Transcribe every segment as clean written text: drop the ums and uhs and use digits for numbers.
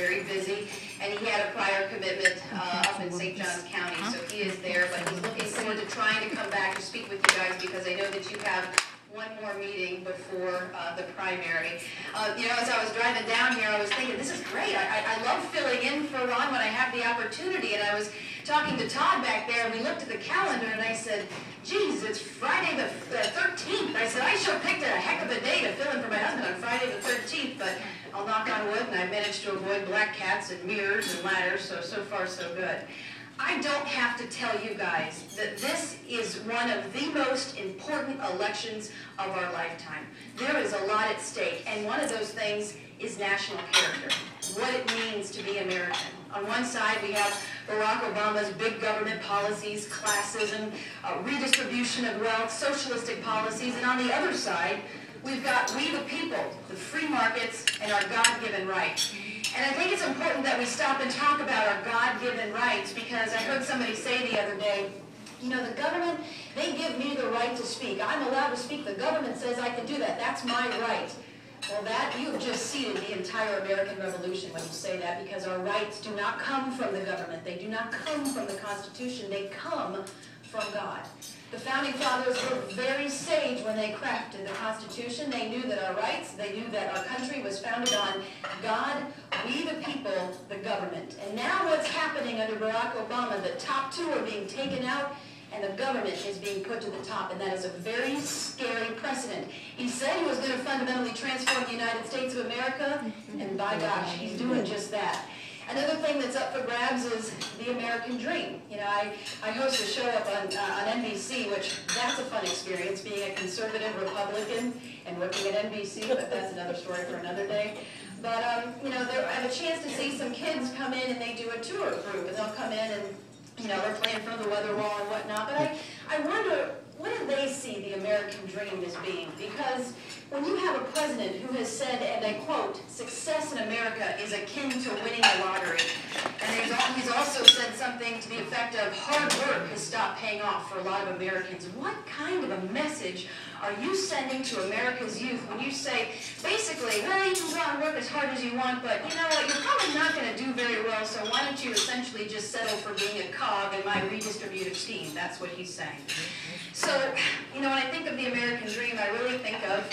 very busy, and he had a prior commitment up in St. Johns County, so he is there, but he's looking forward to trying to come back to speak with you guys, because I know that you have one more meeting before the primary. You know, as I was driving down here, I was thinking, this is great. I love filling in for Ron when I have the opportunity, and I was talking to Todd back there, and we looked at the calendar, and I said, geez, it's Friday the 13th. I said, I sure picked a heck of a day to fill in for my husband on Friday the 13th, but I'll knock on wood, and I managed to avoid black cats and mirrors and ladders, so far so good. I don't have to tell you guys that this is one of the most important elections of our lifetime. There is a lot at stake, and one of those things is national character, what it means to be American. On one side, we have Barack Obama's big government policies, classism, redistribution of wealth, socialistic policies, and on the other side, we've got we the people, the free markets, and our God-given rights. And I think it's important that we stop and talk about our God-given rights, because I heard somebody say the other day, you know, the government, they give me the right to speak. I'm allowed to speak. The government says I can do that. That's my right. Well, that, you've just seeded the entire American Revolution when you say that, because our rights do not come from the government. They do not come from the Constitution. They come from God. The Founding Fathers were very sage when they crafted the Constitution. They knew that our rights, they knew that our country was founded on God, we the people, the government. And now what's happening under Barack Obama, the top two are being taken out, and the government is being put to the top, and that is a very scary precedent. He said he was going to fundamentally transform the United States of America, and by gosh, he's doing just that. Another thing that's up for grabs is the American dream. You know, I host a show up on NBC, which that's a fun experience, being a conservative Republican and working at NBC, but that's another story for another day. But, you know, I have a chance to see some kids come in and they do a tour group, and they'll come in and, you know, they're playing in front of the weather wall and whatnot. But I wonder, what do they see the American dream as being? Because when you have a president who has said, and I quote, success in America is akin to winning the lottery, and he's also said something to the effect of hard work has stopped paying off for a lot of Americans. What kind of a message are you sending to America's youth when you say, basically, well, you can go out and work as hard as you want, but you know what, you're probably not going to do very well, so why don't you essentially just settle for being a cog in my redistributive scheme? That's what he's saying. So, you know, when I think of the American dream, I really think of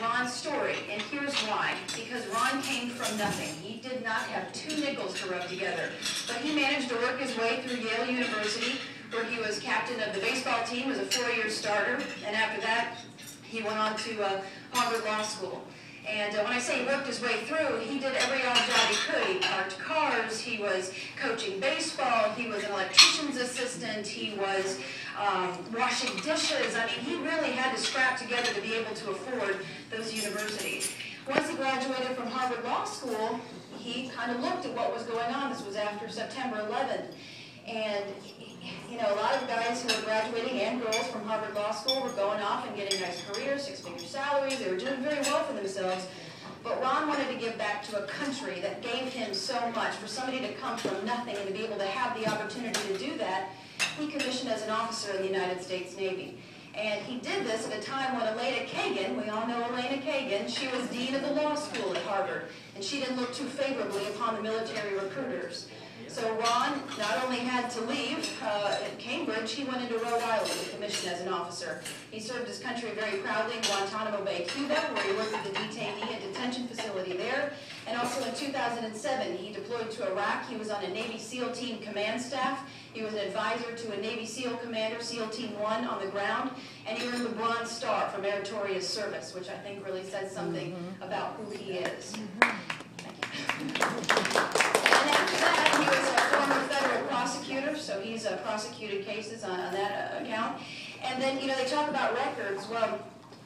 Ron's story, and here's why. Because Ron came from nothing. He did not have 2 nickels to rub together, but he managed to work his way through Yale University, where he was captain of the baseball team, was a 4-year starter, and after that, he went on to Harvard Law School. And when I say he worked his way through, he did every odd job he could. He parked cars, he was coaching baseball, he was an electrician's assistant, he was washing dishes. I mean, he really had to scrap together to be able to afford those universities. Once he graduated from Harvard Law School, he kind of looked at what was going on. This was after September 11th. And, you know, a lot of the guys who were graduating and girls from Harvard Law School were going off and getting nice careers, 6-figure salaries. They were doing very well for themselves. But Ron wanted to give back to a country that gave him so much. For somebody to come from nothing and to be able to have the opportunity to do that, he commissioned as an officer in the United States Navy. And he did this at a time when Elena Kagan, we all know Elena Kagan, she was dean of the law school at Harvard, and she didn't look too favorably upon the military recruiters. So Ron not only had to leave Cambridge, he went into Rhode Island and commissioned as an officer. He served his country very proudly in Guantanamo Bay, Cuba, where he worked at the detainee and detention facility there. And also in 2007, he deployed to Iraq. He was on a Navy SEAL Team command staff. He was an advisor to a Navy SEAL commander, SEAL Team 1, on the ground. And he earned the Bronze Star for meritorious service, which I think really says something about who he is. Thank you. And after that, he was a former federal prosecutor, so he's prosecuted cases on that account. And then, you know, they talk about records. Well,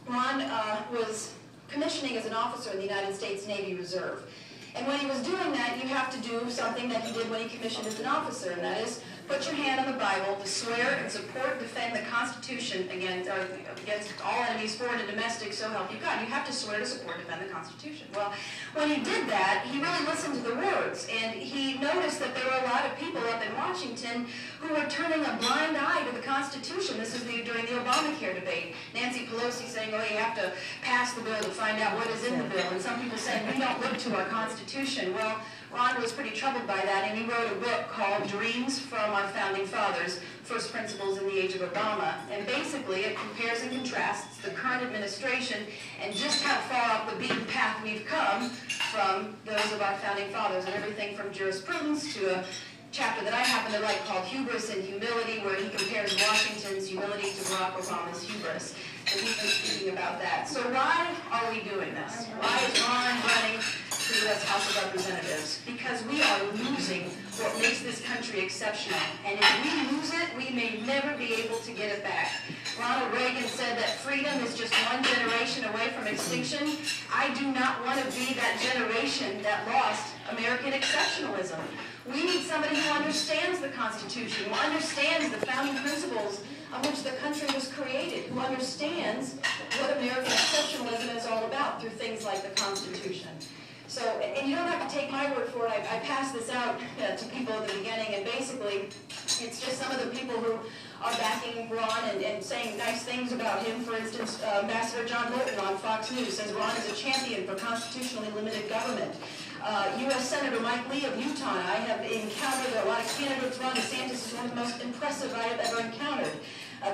Ron was commissioning as an officer in the United States Navy Reserve. And when he was doing that, you have to do something that he did when he commissioned as an officer, and that is put your hand on the Bible to swear and support and defend the Constitution against all enemies, foreign and domestic, so help you God. You have to swear to support and defend the Constitution. Well, when he did that, he really listened to the word. courts, and he noticed that there were a lot of people up in Washington who were turning a blind eye to the Constitution. This is during the Obamacare debate. Nancy Pelosi saying, oh, you have to pass the bill to find out what is in the bill, and some people saying, we don't look to our Constitution. Well, Ron was pretty troubled by that, and he wrote a book called Dreams from Our Founding Fathers, First Principles in the Age of Obama. And basically, it compares and contrasts the current administration and just how far off the beaten path we've come from those of our founding fathers, and everything from jurisprudence to a chapter that I happen to like called Hubris and Humility, where he compares Washington's humility to Barack Obama's hubris. And he's been speaking about that. So why are we doing this? Why is Ron running to the U.S. House of Representatives? Because we are losing what makes this country exceptional. And if we lose it, we may never be able to get it back. Ronald Reagan said that freedom is just one generation away from extinction. I do not want to be that generation that lost American exceptionalism. We need somebody who understands the Constitution, who understands the founding principles on which the country was created, who understands what American exceptionalism is all about through things like the Constitution. So, and you don't have to take my word for it. I passed this out to people at the beginning, and basically, it's just some of the people who are backing Ron and saying nice things about him. For instance, Ambassador John Bolton on Fox News says Ron is a champion for constitutionally limited government. U.S. Senator Mike Lee of Utah, I have encountered a lot of candidates. Ron DeSantis is one of the most impressive I have ever encountered.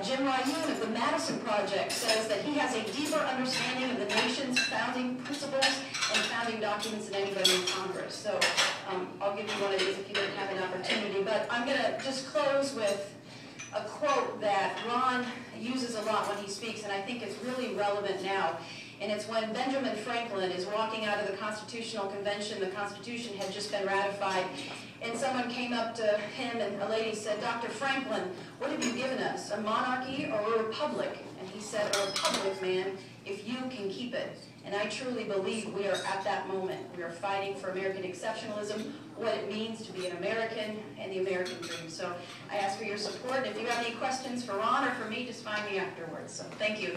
Jim Ryan of the Madison Project says that he has a deeper understanding of the nation's founding principles and founding documents than anybody in Congress. So I'll give you one of these if you didn't have an opportunity. But I'm going to just close with a quote that Ron uses a lot when he speaks, and I think it's really relevant now. And it's when Benjamin Franklin is walking out of the Constitutional Convention. The Constitution had just been ratified, and someone came up to him, and a lady said, Dr. Franklin, what have you given us, a monarchy or a republic? And he said, a republic, man, if you can keep it. And I truly believe we are at that moment. We are fighting for American exceptionalism, what it means to be an American, and the American dream. So I ask for your support. If you have any questions for Ron or for me, just find me afterwards. So thank you.